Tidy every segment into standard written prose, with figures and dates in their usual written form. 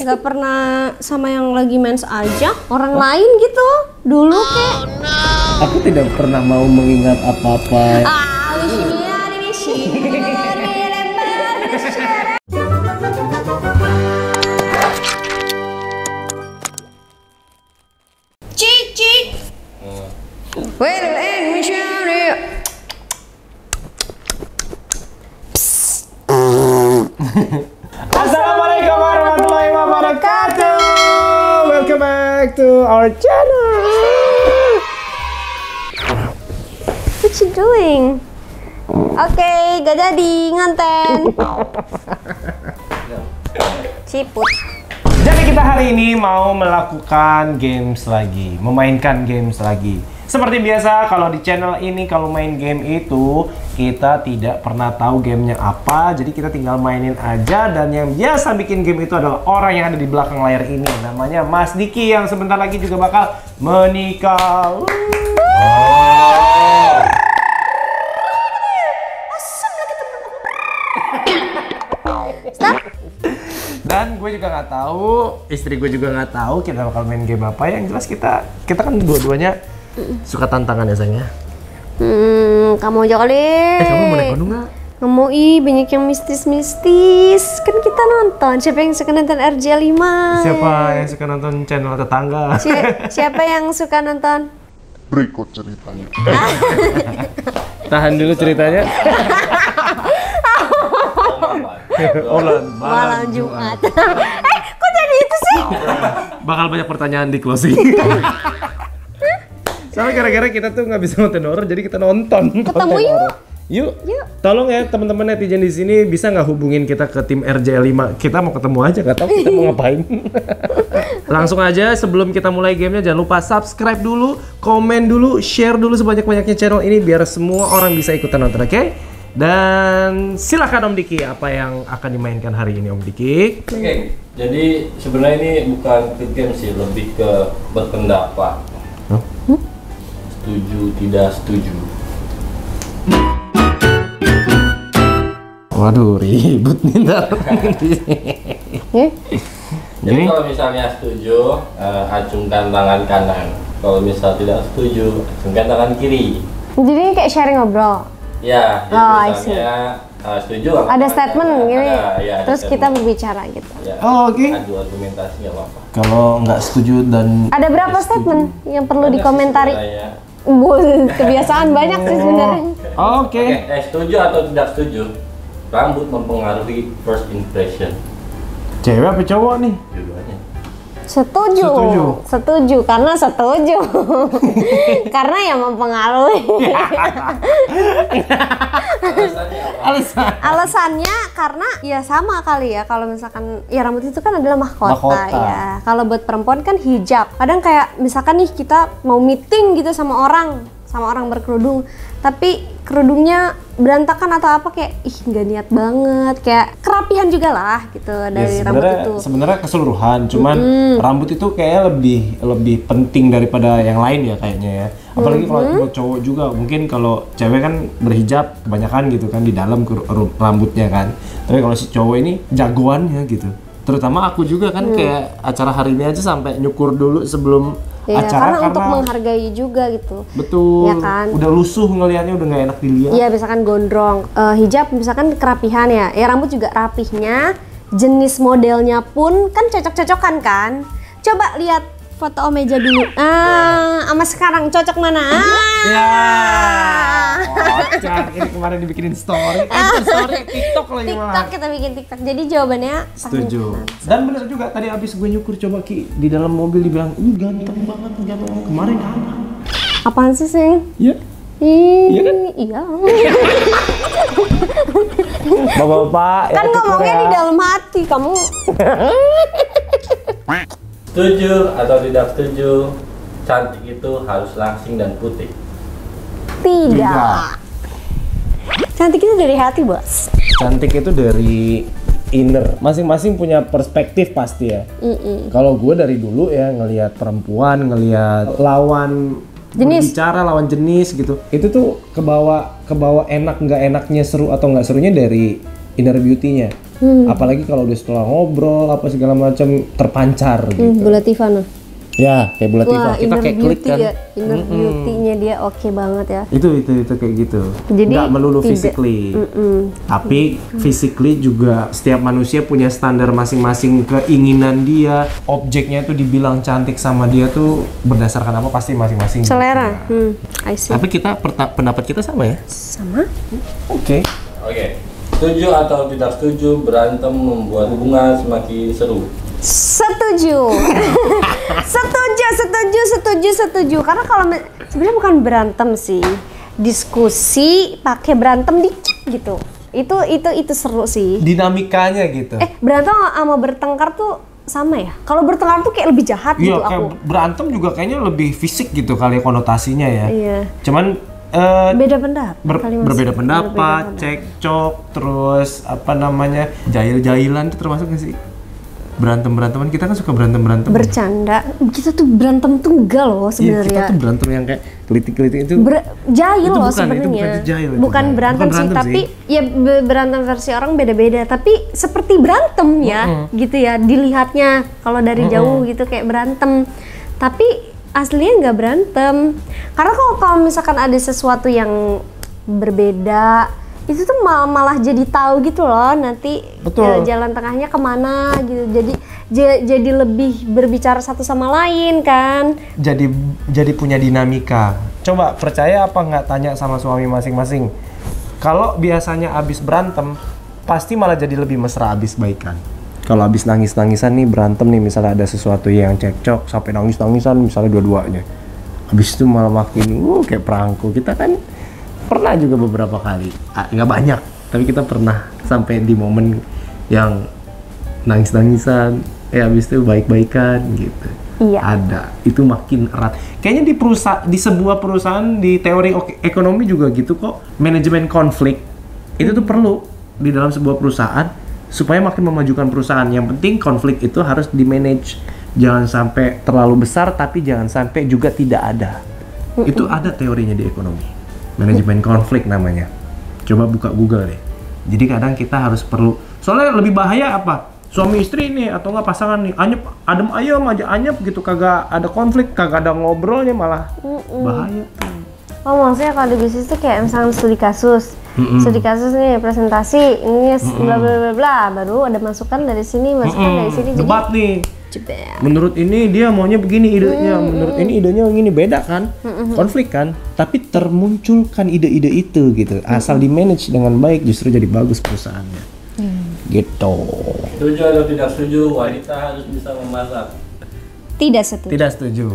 Gak pernah sama yang lagi mens aja, orang lain gitu. Dulu kek. Aku tidak pernah mau mengingat apa-apa. Cik. Assalamualaikum warahmatullahi wabarakatuh. Welcome back to our channel. What you doing? Oke, gak jadi nganten. Ciput. Jadi kita hari ini mau melakukan games lagi, memainkan games lagi. Seperti biasa kalau di channel ini kalau main game itu kita tidak pernah tahu gamenya apa, jadi kita tinggal mainin aja. Dan yang biasa bikin game itu adalah orang yang ada di belakang layar ini, namanya Mas Diki yang sebentar lagi juga bakal menikah. Dan gue juga nggak tahu, istri gue juga nggak tahu kita bakal main game apa. Yang jelas kita kan dua-duanya suka tantangan ya sayang ya. Kamu aja kali. Kamu mau naik gunung nggak? Nggak mau, banyak yang mistis-mistis. Kan kita nonton. Siapa yang suka nonton RJ5? Siapa yang suka nonton channel tetangga? Siapa yang suka nonton? Berikut ceritanya. Tahan dulu ceritanya. Malam Jumat. Kok jadi itu sih? Bakal banyak pertanyaan di closing. Soalnya gara-gara kita tuh nggak bisa nonton horor, jadi kita nonton. Ketemu Yuk. Tolong ya teman-teman netizen di sini, bisa nggak hubungin kita ke tim RJ5? Kita mau ketemu aja, nggak tahu kita mau ngapain. Langsung aja sebelum kita mulai gamenya, jangan lupa subscribe dulu, komen dulu, share dulu sebanyak-banyaknya channel ini biar semua orang bisa ikutan nonton, oke? Dan silakan Om Diki, apa yang akan dimainkan hari ini Om Diki? Oke, jadi sebenarnya ini bukan quick game sih, lebih ke berpendapat. Setuju, tidak setuju. Waduh, ribut nih ntar. Jadi kalau misalnya setuju, acungkan tangan kanan. Kalau misal tidak setuju, acungkan tangan kiri. Jadi kayak sharing ngobrol. Ya, Oh, misalnya setuju. Ada statement gini. Ya, Terus kita berbicara gitu. Ya, Oh, oke. adu argumentasi nggak apa-apa. Kalau nggak setuju dan Ada berapa statement yang perlu Ada sih dikomentari? sebenarnya. Kebiasaan banyak sih sebenarnya. Oke. Setuju atau tidak setuju? Rambut mempengaruhi first impression. Cewek apa cowok nih? Dua-duanya. Setuju karena setuju. Karena yang mempengaruhi. Alasannya apa? Alasannya karena ya sama kali ya, kalau misalkan ya rambut itu kan adalah mahkota. Ya. Kalau buat perempuan kan hijab. Kadang kayak misalkan nih kita mau meeting gitu sama orang berkerudung, tapi kerudungnya berantakan atau apa, kayak nggak niat banget, kayak kerapihan juga lah gitu dari rambut itu. Sebenarnya keseluruhan, cuman rambut itu kayaknya lebih penting daripada yang lain ya kayaknya ya. Apalagi kalau buat cowok juga, mungkin kalau cewek kan berhijab kebanyakan gitu kan di dalam rambutnya kan. Tapi kalau si cowok ini jagoannya gitu. Terutama aku juga kan kayak acara hari ini aja sampai nyukur dulu sebelum acara karena untuk menghargai juga gitu. Betul. Ya kan? Udah lusuh ngelihatnya, udah nggak enak dilihat. Iya, misalkan gondrong, hijab misalkan kerapihan ya. Ya rambut juga rapihnya, jenis modelnya pun kan cocok-cocokan kan. Coba lihat foto Omeja dulu. Sama sekarang cocok mana? Ya. Kocak, ini kemarin dibikinin story. Story TikTok lagi malah. TikTok, kita bikin TikTok. Jadi jawabannya Setuju. Dan bener juga tadi abis gue nyukur, coba Ki di dalam mobil dibilang, ganteng banget, kemarin apa? Apaan sih, Sing? Iya. Iya kan? Iya. Bapak-bapak Kan ngomongnya di dalam hati, kamu. Setuju atau tidak setuju? Cantik itu harus langsing dan putih. Tidak. Cantik itu dari hati, Bos. Cantik itu dari inner. Masing-masing punya perspektif pasti ya. Kalau gue dari dulu ya ngelihat perempuan, ngelihat lawan jenis, bicara lawan jenis gitu, itu tuh kebawa enak nggak enaknya, seru atau nggak serunya dari inner beauty-nya. Apalagi kalau udah setelah ngobrol apa segala macam terpancar gitu. Bula Tivana. Ya, kayak Bula Tiva. Kita inner kayak klik beauty kan. ya. Inner beauty-nya dia oke banget ya. Itu kayak gitu. Jadi nggak melulu tidak- physically. Tapi physically juga setiap manusia punya standar masing-masing keinginan dia. Objeknya itu dibilang cantik sama dia tuh berdasarkan apa pasti masing-masing. Selera. I see. Tapi kita pendapat kita sama ya? Sama? Oke. Oke. Setuju atau tidak setuju berantem membuat hubungan semakin seru? Setuju. setuju. Karena kalau sebenarnya bukan berantem sih, diskusi pakai berantem dikit gitu. Itu seru sih. Dinamikanya gitu. Berantem sama bertengkar tuh sama ya? Kalau bertengkar tuh kayak lebih jahat Iya, gitu kayak aku. berantem juga kayaknya lebih fisik gitu kali konotasinya ya. Iya. Cuman Beda pendapat. kali, Mas. berbeda pendapat, cekcok, terus apa namanya, jahil-jahilan itu termasuk nggak sih? Berantem-beranteman, kita kan suka berantem-berantem. Bercanda. Kita tuh berantem tuh enggak loh Iya, kita sebenarnya. tuh berantem yang kayak kelitik-kelitik itu. Jahil Itu loh bukan, sebenarnya. itu bukan jahil, itu Bukan jahil. berantem Bukan sih, berantem tapi sih. ya berantem versi orang beda-beda. Tapi seperti berantem ya, gitu ya. Dilihatnya kalau dari jauh gitu kayak berantem. Tapi aslinya nggak berantem. Karena kalau misalkan ada sesuatu yang berbeda, itu tuh malah jadi tahu gitu loh nanti jalan tengahnya kemana gitu. Jadi lebih berbicara satu sama lain kan. Jadi punya dinamika. Coba percaya apa nggak, tanya sama suami masing-masing. Kalau biasanya abis berantem, pasti malah jadi lebih mesra abis baikan. Kalau abis nangis-nangisan nih, berantem nih, misalnya ada sesuatu yang cekcok sampai nangis-nangisan misalnya dua-duanya, abis itu malah makin kayak perangko. Kita kan pernah juga beberapa kali, nggak banyak, tapi kita pernah sampai di momen yang nangis-nangisan, abis itu baik-baikan gitu. Iya. Ada, itu makin erat. Kayaknya di sebuah perusahaan, di teori ekonomi juga gitu kok. Manajemen konflik itu tuh perlu di dalam sebuah perusahaan supaya makin memajukan perusahaan. Yang penting konflik itu harus di-manage. Jangan sampai terlalu besar, tapi jangan sampai juga tidak ada. Itu ada teorinya di ekonomi. Manajemen konflik namanya. Coba buka Google deh. Jadi kadang kita harus perlu. Soalnya lebih bahaya apa? Suami istri nih atau enggak pasangan nih anyep, adem ayem aja anyep gitu, kagak ada konflik, kagak ada ngobrolnya, malah bahaya. Oh, maksudnya kalau di bisnis tuh kayak misalnya studi kasus. Studi kasus nih, presentasi, ini bla bla bla bla, baru ada masukan dari sini, masukan dari sini. Debat nih. Jebel. Menurut ini dia maunya begini idenya, menurut ini idenya begini, beda kan? Konflik kan? Tapi termunculkan ide-ide itu gitu. Asal di-manage dengan baik justru jadi bagus perusahaannya. Gitu. Setuju atau tidak setuju wanita harus bisa memasak? Tidak setuju. Tidak setuju.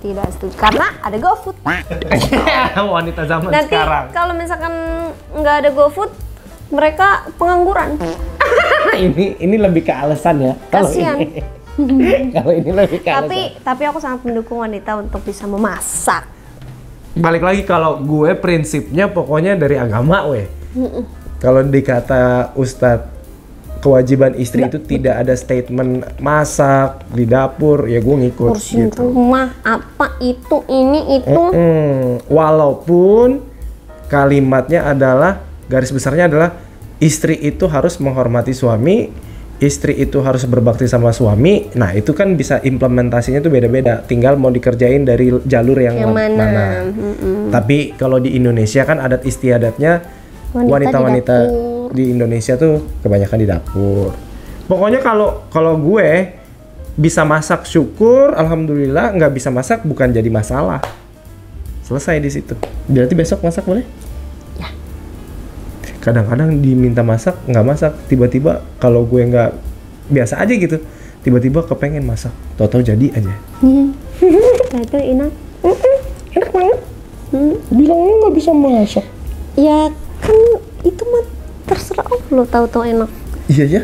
Tidak setuju. Karena ada GoFood. Wanita zaman Nanti sekarang. kalau misalkan nggak ada GoFood, mereka pengangguran. ini lebih ke alasan ya. Kalau Kasian. ini, kalau ini lebih ke alasan. Tapi aku sangat mendukung wanita untuk bisa memasak. Balik lagi, kalau gue prinsipnya pokoknya dari agama weh. Kalau dikata Ustadz, kewajiban istri itu tidak ada statement masak di dapur, ya gue ngikut Kursi gitu. rumah, apa itu, ini, itu. Walaupun kalimatnya adalah, garis besarnya adalah istri itu harus menghormati suami, istri itu harus berbakti sama suami. Nah itu kan bisa implementasinya tuh beda-beda, tinggal mau dikerjain dari jalur yang mana. Tapi kalau di Indonesia kan adat istiadatnya wanita-wanita di Indonesia tuh kebanyakan di dapur. Pokoknya kalau gue bisa masak syukur, alhamdulillah. Nggak bisa masak bukan jadi masalah. Selesai di situ. Berarti besok masak boleh? Ya. Kadang-kadang diminta masak nggak masak, tiba-tiba kalau gue nggak biasa aja gitu, tiba-tiba kepengen masak, tahu-tahu jadi aja. Nah itu enak. Enak banget. Bilangnya nggak bisa masak. Ya kan itu mah terserah Allah, tahu-tahu enak. Iya ya.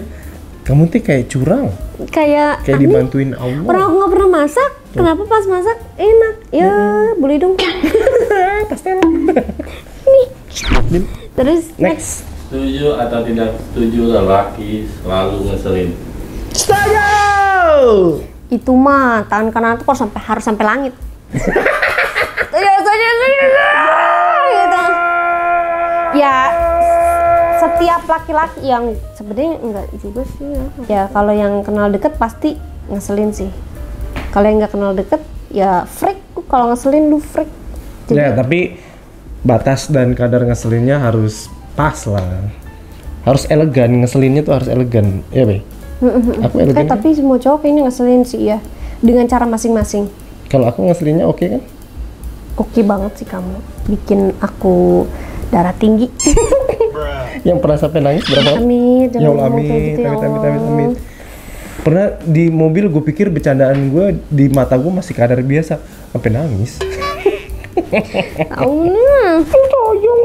Kamu tuh kayak curang. Kayak Dibantuin Allah. Orang aku nggak pernah masak, kenapa pas masak enak? Ya boleh dong. Pasti enak. Nih. Terus next. Setuju atau tidak setuju lelaki selalu ngeselin? Setuju. Itu mah tangan kanan tuh harus sampai langit. Setuju. Gitu. Ya setiap laki-laki yang sebenarnya enggak juga sih ya. Ya kalau yang kenal deket pasti ngeselin sih. Kalau yang nggak kenal deket ya freak. Kalau ngeselin lu freak. Jadi, Ya tapi batas dan kadar ngeselinnya harus pas lah. Harus elegan, ngeselinnya tuh harus elegan. Iya Be? Aku elegan kan? tapi semua cowok kayaknya ngeselin sih ya. Dengan cara masing-masing. Kalau aku ngeselinnya oke kan? Oke banget sih kamu. Bikin aku darah tinggi. Yang pernah sampai nangis berapa kali? Amit, Ya Allah, amit, amit. Pernah di mobil gue pikir bercandaan gue di mata gue masih kadar biasa, sampai nangis. Toyong.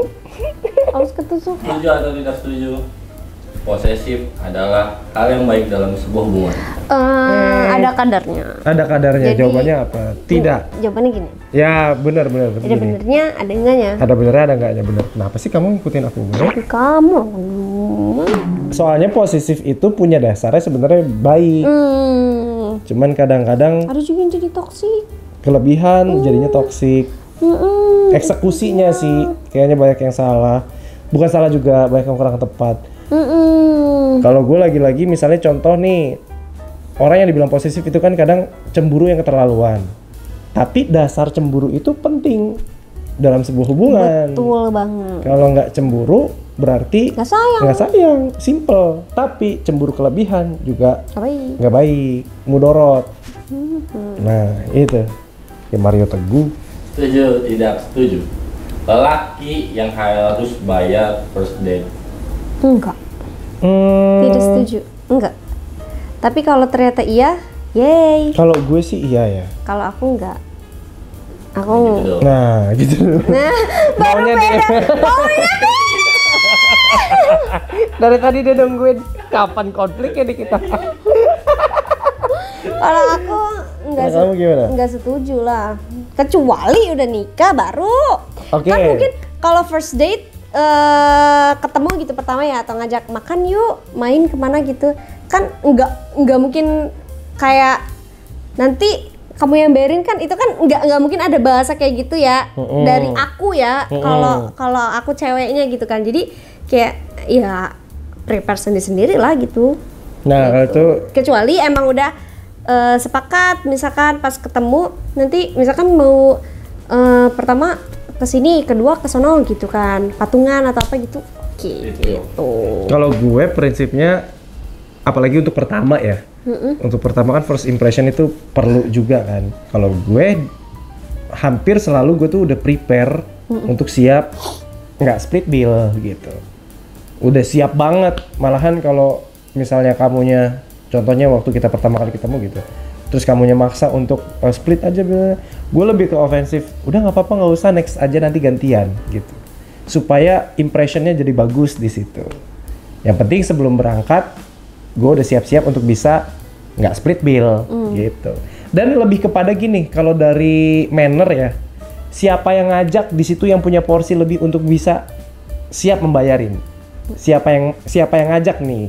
Harus ketusuk. Setuju atau tidak setuju? Posesif adalah hal yang baik dalam sebuah hubungan. Ada kadarnya. Ada kadarnya. Jadi, jawabannya apa? Tidak. Jawabannya gini. Ya benar. Ada begini. benernya, ada enggaknya. Ada benernya, ada enggaknya bener. Kenapa sih kamu ngikutin aku? Kamu. Soalnya posesif itu punya dasarnya sebenarnya baik. Cuman kadang-kadang Ada juga yang jadi toksik. kelebihan jadinya toksik. Eksekusinya sih kayaknya banyak yang salah. Bukan salah juga, banyak yang kurang tepat. Kalau gue lagi-lagi misalnya contoh nih, orang yang dibilang posesif itu kan kadang cemburu yang keterlaluan. Tapi dasar cemburu itu penting dalam sebuah hubungan. Betul banget. Kalau nggak cemburu berarti Nggak sayang. simple. Tapi cemburu kelebihan juga Apa ini? nggak baik, mudorot. Nah itu ya Mario Teguh. Setuju tidak setuju? Lelaki yang harus bayar first date. Enggak. Tidak setuju. Enggak. Tapi kalau ternyata iya, yay. Kalau gue sih iya ya. Kalau aku enggak. Aku Gitu dong. Nah gitu. Maunya beda. Dari tadi dia nungguin kapan konfliknya di kita. Kalau aku enggak Kalau kamu gimana? enggak setuju lah. Kecuali udah nikah baru. Oke. Kan mungkin kalau first date ketemu gitu pertama ya, atau ngajak makan yuk, main kemana gitu. Kan enggak mungkin kayak nanti kamu yang bayarin, kan itu kan enggak mungkin ada bahasa kayak gitu ya. Dari aku ya. Kalau aku ceweknya gitu kan. Jadi kayak ya prepare sendiri lah gitu. Nah kalau itu Kecuali emang udah sepakat, misalkan pas ketemu nanti misalkan mau pertama kesini, kedua kesono gitu kan, patungan atau apa gitu. Oke, gitu. kalau gue prinsipnya apalagi untuk pertama ya. Untuk pertama kan first impression itu perlu juga kan. Kalau gue hampir selalu gue tuh udah prepare untuk siap nggak split bill gitu. Udah siap banget. Malahan kalau misalnya kamunya, contohnya waktu kita pertama kali ketemu gitu, terus kamunya maksa untuk split aja, gue lebih ke ofensif. Udah nggak apa-apa, nggak usah, next aja nanti gantian gitu. Supaya impressionnya jadi bagus di situ. Yang penting sebelum berangkat, gue udah siap-siap untuk bisa nggak split bill gitu. Dan lebih kepada gini, kalau dari manner ya, siapa yang ngajak di situ yang punya porsi lebih untuk bisa siap membayarin. Siapa yang ngajak nih,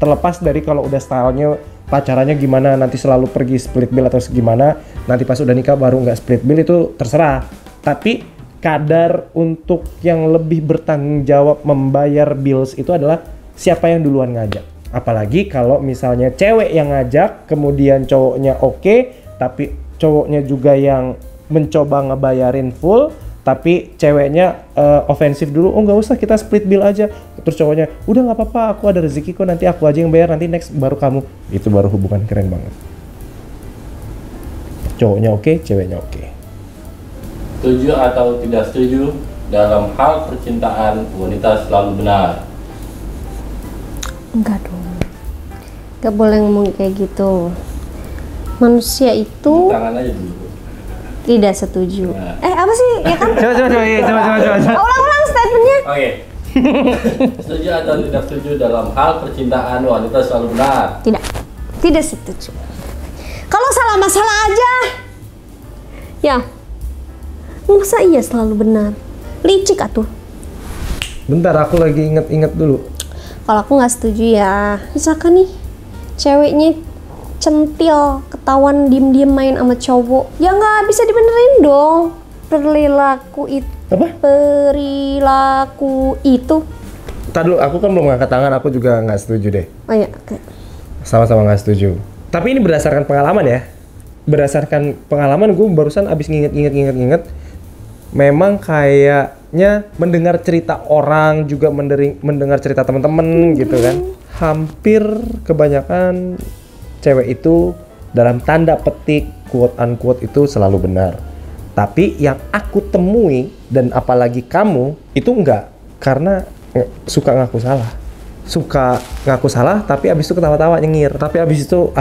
terlepas dari kalau udah stylenya pacarannya gimana, nanti selalu pergi split bill atau gimana, nanti pas udah nikah baru nggak split bill, itu terserah. Tapi kadar untuk yang lebih bertanggung jawab membayar bills itu adalah siapa yang duluan ngajak. Apalagi kalau misalnya cewek yang ngajak, kemudian cowoknya oke, tapi cowoknya juga yang mencoba ngebayarin full, tapi ceweknya ofensif dulu, oh nggak usah kita split bill aja, terus cowoknya udah nggak apa-apa, aku ada rezeki kok, nanti aku aja yang bayar, nanti next baru kamu. Itu baru hubungan keren banget. Cowoknya oke, ceweknya oke. Setuju atau tidak setuju? Dalam hal percintaan wanita selalu benar. Enggak dong. Enggak boleh ngomong kayak gitu. Manusia itu Tangan aja dulu. tidak setuju. Nah. Apa sih? Ya kan? Coba. Ulang statementnya. Oke. Setuju atau tidak setuju dalam hal percintaan wanita selalu benar? Tidak setuju. Kalau salah masalah aja, ya masa iya selalu benar? Licik atuh. Bentar, aku lagi inget-inget dulu. Kalau aku nggak setuju ya, misalkan nih ceweknya centil, ketahuan diem-diem main sama cowok, ya nggak bisa dibenerin dong. Perilaku itu Apa? perilaku itu Tadi dulu, aku kan belum ngangkat tangan, aku juga nggak setuju deh. Oh iya, oke. Sama-sama nggak setuju. Tapi ini berdasarkan pengalaman ya. Berdasarkan pengalaman gue barusan abis nginget. Memang kayaknya mendengar cerita orang juga mendengar cerita teman-teman gitu kan. Hampir kebanyakan cewek itu dalam tanda petik quote unquote itu selalu benar. Tapi yang aku temui dan apalagi kamu itu enggak, karena suka ngaku salah tapi abis itu ketawa-tawa nyengir, tapi abis itu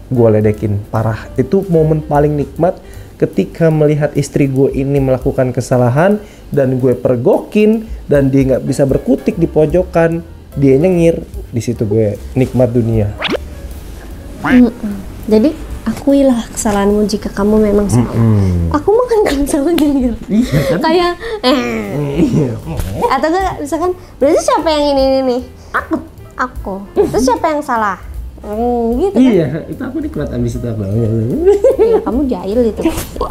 gue ledekin parah. Itu momen paling nikmat ketika melihat istri gue ini melakukan kesalahan dan gue pergokin dan dia nggak bisa berkutik di pojokan, dia nyengir. Di situ gue nikmat dunia. Jadi akuilah kesalahanmu jika kamu memang salah. Aku mah kan sama nyengir. Kayak atau enggak misalkan berarti siapa yang ini nih? Aku. Terus siapa yang salah? Gitu kan? Iya, itu aku nikmat abis itu aku. Iya, kamu jahil itu.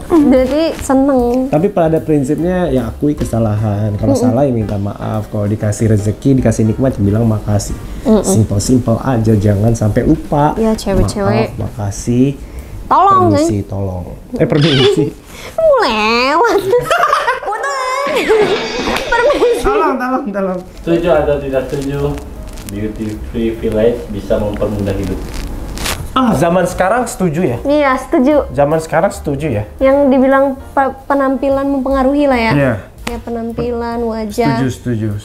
Berarti seneng. Tapi pada prinsipnya ya akui kesalahan. Kalau salah ya minta maaf. Kalau dikasih rezeki, dikasih nikmat, bilang makasih. Simpel aja, jangan sampai lupa. Ya cewek-cewek. Maaf, makasih. Tolong, permisi, tolong. Permisi. Lewat. Permisi. Tolong. Setuju atau tidak setuju? Beauty privilege bisa mempermudah hidup. Zaman sekarang setuju ya? Iya, setuju. Zaman sekarang setuju ya? Yang dibilang penampilan mempengaruhi lah ya. Iya. Ya penampilan, wajah. Setuju.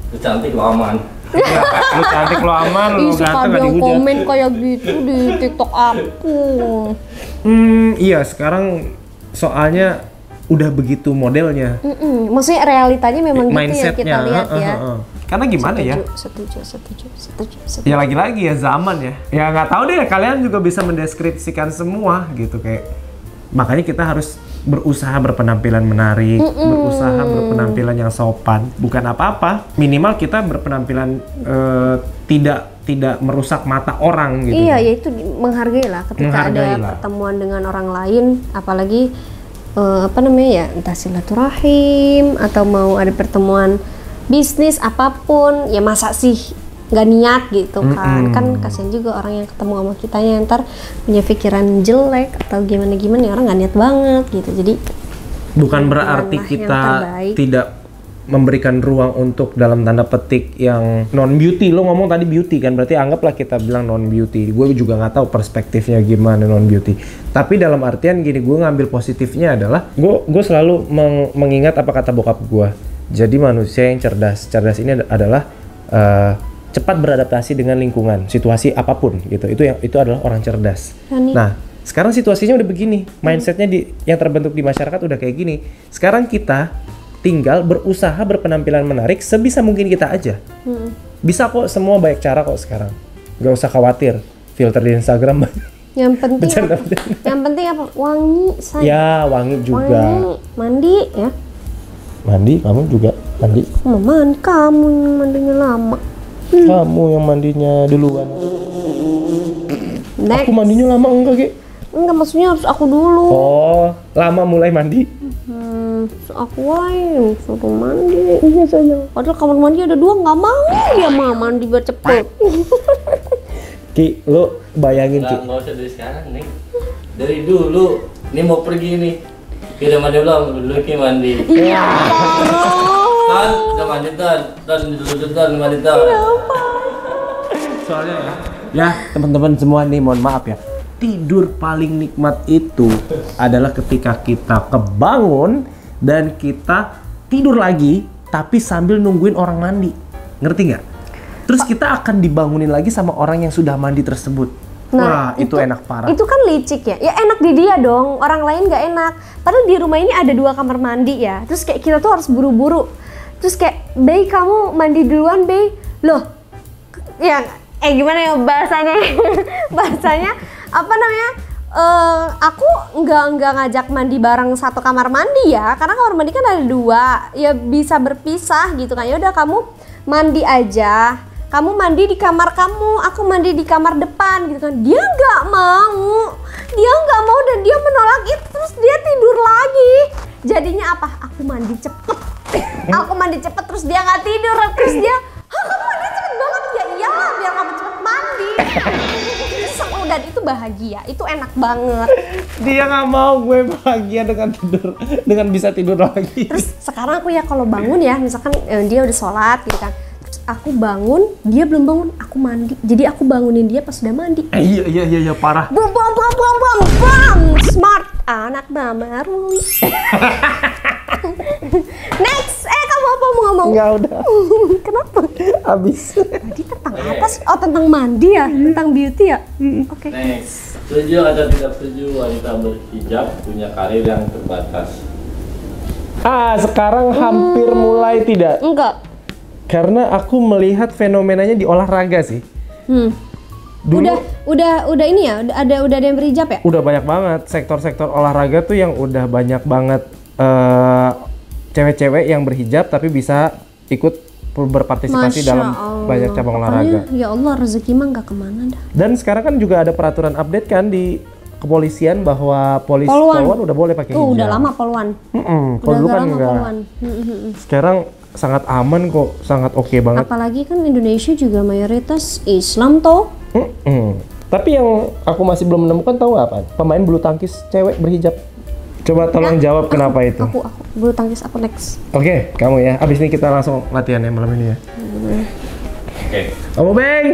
Lu cantik, lu aman. Lu cantik, lu aman, lu Suka ganteng, gak ada dihujat. komen kayak gitu di TikTok aku. Iya, sekarang soalnya udah begitu modelnya. Maksudnya realitanya memang gitu ya Mindsetnya, kita lihat ya. Karena gimana ya? Setuju. Ya lagi-lagi ya zaman ya. Ya nggak tahu deh, kalian juga bisa mendeskripsikan semua gitu kayak. Makanya kita harus berusaha berpenampilan menarik, berusaha berpenampilan yang sopan. Bukan apa-apa, minimal kita berpenampilan tidak merusak mata orang gitu. Iya, ya itu menghargai lah ketika ada pertemuan dengan orang lain, apalagi entah silaturahim atau mau ada pertemuan bisnis apapun, ya masa sih nggak niat gitu kan. Kan kasihan juga orang yang ketemu sama kitanya ntar punya pikiran jelek atau gimana ya, orang nggak niat banget gitu. Jadi bukan berarti kita tidak memberikan ruang untuk dalam tanda petik yang non beauty. Lo ngomong tadi beauty kan, berarti anggaplah kita bilang non beauty. Gue juga nggak tahu perspektifnya gimana non beauty. Tapi dalam artian gini, gue ngambil positifnya adalah gue selalu mengingat apa kata bokap gue. Jadi manusia yang cerdas ini adalah cepat beradaptasi dengan lingkungan, situasi apapun gitu. Itu adalah orang cerdas. Nah, sekarang situasinya udah begini, mindsetnya yang terbentuk di masyarakat udah kayak gini. Sekarang kita tinggal berusaha berpenampilan menarik sebisa mungkin kita aja. Bisa kok, semua banyak cara kok sekarang. Gak usah khawatir, filter di Instagram. Yang penting apa? Wangi, say. Ya, wangi juga. Wangi, mandi ya. Mandi, kamu juga mandi. Kamu yang mandinya lama. Kamu yang mandinya duluan. Aku mandinya lama enggak, Ge? Enggak, maksudnya harus aku dulu. Oh, lama mulai mandi. Aku yang suruh mandi. Iya saja. Padahal kamar mandi ada 2, nggak mau ya mandi biar cepet. Ki, lo bayangin Ki. Nggak usah dari sekarang nih. Dari dulu. Ini mau pergi nih. Ki udah mandi belum? Dulu Ki mandi. Iya. Tan, udah mandi Tan. Tan mandi Tan. Soalnya ya teman-teman semua nih, mohon maaf ya. Tidur paling nikmat itu adalah ketika kita kebangun dan kita tidur lagi tapi sambil nungguin orang mandi. Ngerti nggak? Terus kita akan dibangunin lagi sama orang yang sudah mandi tersebut. Wah, itu enak parah. Itu kan licik ya. Ya enak di dia dong, orang lain nggak enak. Padahal di rumah ini ada 2 kamar mandi ya. Terus kayak kita tuh harus buru-buru. Terus kayak, "Bey, kamu mandi duluan, Bey." Loh, ya gimana ya bahasanya? Bahasanya apa namanya? Aku nggak ngajak mandi bareng satu kamar mandi ya, karena kamar mandi kan ada 2, ya bisa berpisah gitu kan. Ya udah kamu mandi aja, kamu mandi di kamar kamu, aku mandi di kamar depan gitu kan. Dia nggak mau dan dia menolak itu, terus dia tidur lagi. Jadinya apa? Aku mandi cepet terus dia nggak tidur, terus dia tuh bahagia, itu enak banget. Dia nggak mau gue bahagia dengan bisa tidur lagi. Terus sekarang aku ya kalau bangun ya, misalkan dia udah sholat gitu kan, terus aku bangun, dia belum bangun, aku mandi. Jadi aku bangunin dia pas udah mandi. Iya parah. Bam bam bam bam bam bam, smart anak Mama Ruli. Next, kamu apa mau ngomong? Nggak, udah. Kenapa? Habis. Tadi tentang apa sih? Oh, tentang mandi ya, tentang beauty ya. Oke. Next, setuju atau tidak setuju wanita berhijab punya karir yang terbatas? Sekarang hampir mulai tidak. Enggak. Karena aku melihat fenomenanya di olahraga sih. Dulu, udah ini ya, udah ada yang berhijab ya? udah banyak banget sektor-sektor olahraga tuh yang udah banyak banget cewek-cewek yang berhijab tapi bisa ikut berpartisipasi dalam banyak cabang olahraga. Ya Allah, rezeki mah nggak kemana dah. Dan sekarang kan juga ada peraturan update kan di kepolisian bahwa polwan udah boleh pakai hijab. Udah lama polwan. Kalau dulu kan enggak. Sekarang sangat aman kok, sangat oke banget. Apalagi kan Indonesia juga mayoritas Islam toh. Tapi yang aku masih belum menemukan tahu apa? Pemain bulu tangkis cewek berhijab. Coba tolong jawab kenapa itu. Aku bulu tangkis aku next. Oke, kamu ya. Abis ini kita langsung latihan ya malam ini ya. Oke. Kamu Bang.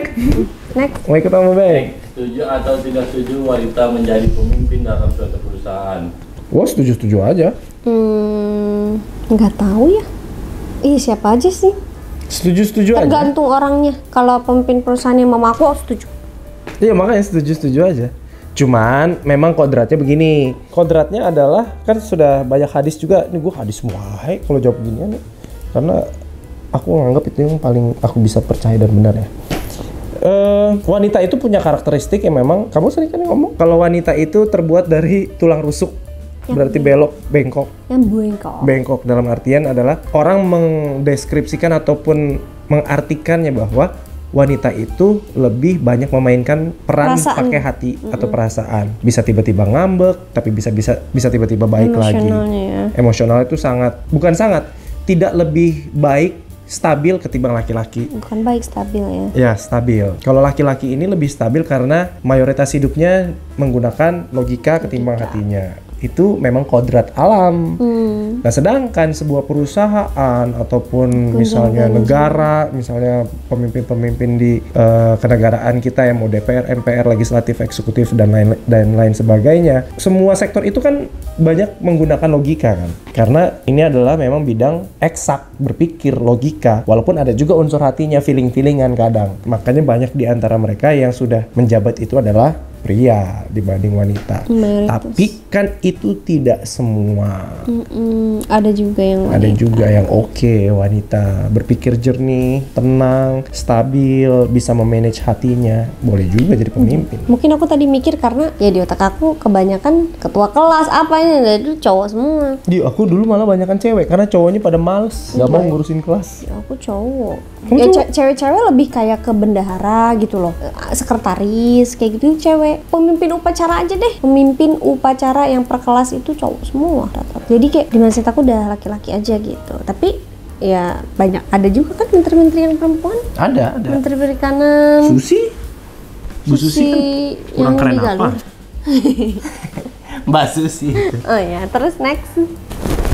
Next. Mau ikut kamu Bang? Setuju atau tidak setuju wanita menjadi pemimpin dalam suatu perusahaan? Wah, setuju-setuju aja. Nggak tahu ya. Siapa aja sih? Setuju-setuju aja. Tergantung orangnya. Kalau pemimpin perusahaan yang mama aku setuju. Iya, makanya setuju-setuju aja. Cuman memang kodratnya begini. Kodratnya adalah kan sudah banyak hadis juga. Ini gue hadis semua kalau jawab ginian nih. Karena aku nganggap itu yang paling aku bisa percaya dan benar ya. Wanita itu punya karakteristik yang memang kamu sering kan ngomong kalau wanita itu terbuat dari tulang rusuk. Berarti bengkok. Yang bengkok. Bengkok dalam artian adalah orang mendeskripsikan ataupun mengartikannya bahwa wanita itu lebih banyak memainkan peran pakai hati atau perasaan. Bisa tiba-tiba ngambek, tapi bisa tiba-tiba baik lagi. Emosional itu tidak lebih baik, stabil ketimbang laki-laki. Bukan baik, stabil ya. Ya, stabil. Kalau laki-laki ini lebih stabil karena mayoritas hidupnya menggunakan logika ketimbang hatinya. Itu memang kodrat alam. Nah, sedangkan sebuah perusahaan ataupun misalnya negara, misalnya pemimpin-pemimpin di kenegaraan kita yang mau DPR, MPR, legislatif, eksekutif dan lain sebagainya, semua sektor itu kan banyak menggunakan logika kan. Karena ini adalah memang bidang eksak, berpikir logika, walaupun ada juga unsur hatinya, feeling-feelingan kadang. Makanya banyak di antara mereka yang sudah menjabat itu adalah pria dibanding wanita. Tapi kan itu tidak semua. Ada juga yang wanita. Ada juga yang wanita berpikir jernih, tenang, stabil, bisa memanage hatinya, boleh juga jadi pemimpin. Mungkin aku tadi mikir karena ya di otak aku kebanyakan ketua kelas apa ini itu cowok semua. Di aku dulu malah banyakan cewek karena cowoknya pada males, nggak mau ngurusin kelas. Ya, aku cowok. Ya cewek-cewek lebih kayak ke bendahara gitu loh, sekretaris kayak gitu cewek. Pemimpin upacara aja deh, pemimpin upacara yang per kelas itu cowok semua rata-rata. Jadi kayak di mindset aku udah laki-laki aja gitu. Tapi ya banyak, ada juga kan menteri-menteri yang perempuan. Ada. Menteri Perikanan. Bu Susi kan kurang keren apa? Mbak Susi. Oh ya, terus next.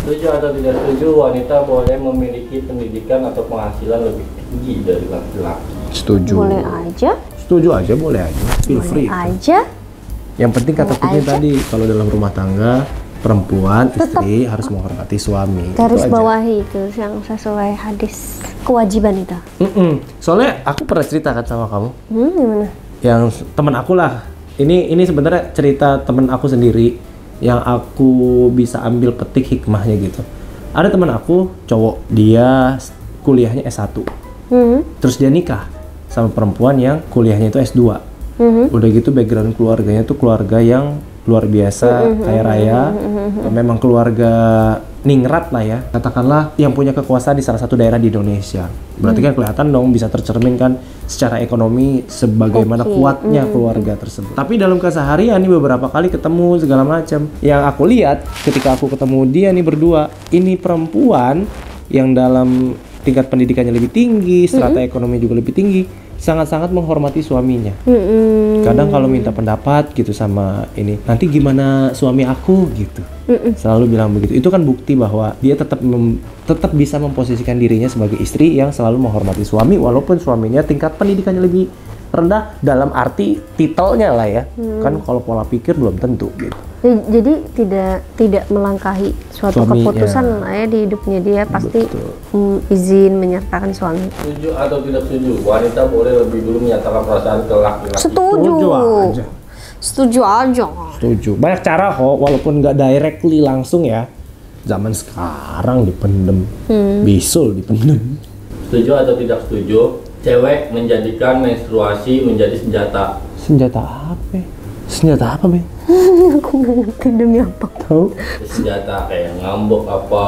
Setuju atau tidak setuju wanita boleh memiliki pendidikan atau penghasilan lebih tinggi dari laki-laki? Setuju. Boleh aja. Setuju aja, boleh aja. Feel free. Aja. Yang penting kata kuncinya tadi, kalau dalam rumah tangga, perempuan, istri harus menghormati suami. Garis bawahi itu yang sesuai hadis. Kewajiban itu. Soalnya aku pernah cerita kan sama kamu. Gimana? Yang teman aku lah. Ini sebenarnya cerita teman aku sendiri yang aku bisa ambil petik hikmahnya gitu. Ada teman aku cowok, dia kuliahnya S1. Terus dia nikah sama perempuan yang kuliahnya itu S2. Udah gitu background keluarganya tuh keluarga yang luar biasa, kaya raya, memang keluarga ningrat lah ya, katakanlah yang punya kekuasaan di salah satu daerah di Indonesia. Berarti kan kelihatan dong, bisa tercermin kan secara ekonomi sebagaimana kuatnya keluarga tersebut. Tapi dalam keseharian nih beberapa kali ketemu segala macam, yang aku lihat ketika aku ketemu dia nih berdua, ini perempuan yang dalam tingkat pendidikannya lebih tinggi, strata ekonomi juga lebih tinggi, sangat-sangat menghormati suaminya. Kadang kalau minta pendapat gitu sama ini, nanti gimana suami aku gitu. Selalu bilang begitu. Itu kan bukti bahwa dia tetap bisa memposisikan dirinya sebagai istri yang selalu menghormati suami walaupun suaminya tingkat pendidikannya lebih rendah dalam arti titelnya lah ya. Kan kalau pola pikir belum tentu gitu. Jadi tidak melangkahi suatu keputusan lah ya di hidupnya, dia pasti izin menyertakan suami. Setuju atau tidak setuju? Wanita boleh lebih dulu menyatakan perasaan ke laki-laki. Setuju aja. Setuju. Banyak cara kok, walaupun nggak directly langsung ya. Zaman sekarang dipendem, bisul dipendem. Setuju atau tidak setuju? Cewek menjadikan menstruasi menjadi senjata. Senjata apa? Senjata apa, Ben? Aku nggak ngerti demi apa. Tahu? Senjata kayak ngambek apa?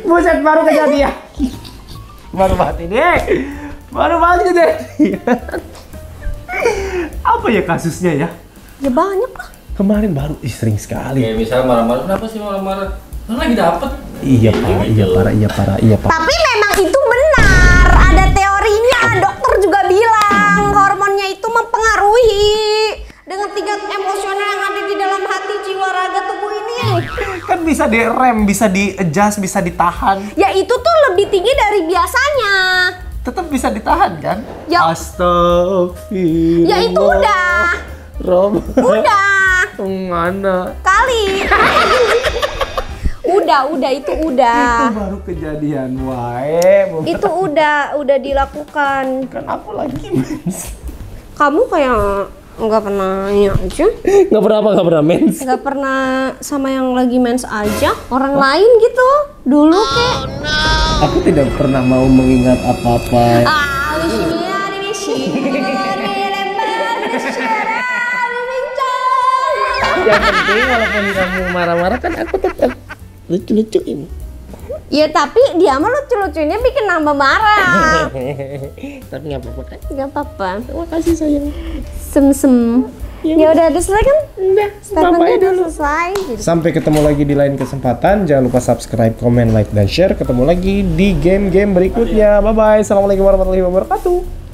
Buset, baru kejadian. Baru banget ini. Baru banget kejadian. Apa ya kasusnya ya? Ya banyak lah. Kemarin baru sering sekali. Kayak misal marah-marah, kenapa sih marah-marah? Kan lagi dapet. Iya parah. Tapi memang itu benar. Ada teorinya. Dokter juga bilang hormonnya itu mempengaruhi dengan tingkat emosional yang ada di dalam hati, jiwa, raga, tubuh ini. Kan bisa direm, bisa di-adjust, bisa ditahan. Ya itu tuh lebih tinggi dari biasanya. Tetap bisa ditahan kan? Ya. Astagfirullah. Ya itu udah. Rom. Udah. Mana? Kali. udah itu udah. Itu baru kejadian wae. Itu udah dilakukan. Kan aku lagi mens. Kamu kayak nggak pernah ini aja. Nggak pernah mens. Nggak pernah sama yang lagi mens aja. Orang lain gitu. Dulu kek. Aku tidak pernah mau mengingat apa-apa. Yang penting walaupun kamu marah-marah kan aku tetap lucu-lucuin. Ya tapi dia mah lucu-lucunya bikin nambah marah. Tapi nggak apa-apa kan? Nggak apa-apa. Terima kasih sayang. Sem. Ya udah selesai kan? Udah. Statementnya udah selesai. Sampai ketemu lagi di lain kesempatan. Jangan lupa subscribe, comment, like, dan share. Ketemu lagi di game-game berikutnya. Bye bye. Assalamualaikum warahmatullahi wabarakatuh.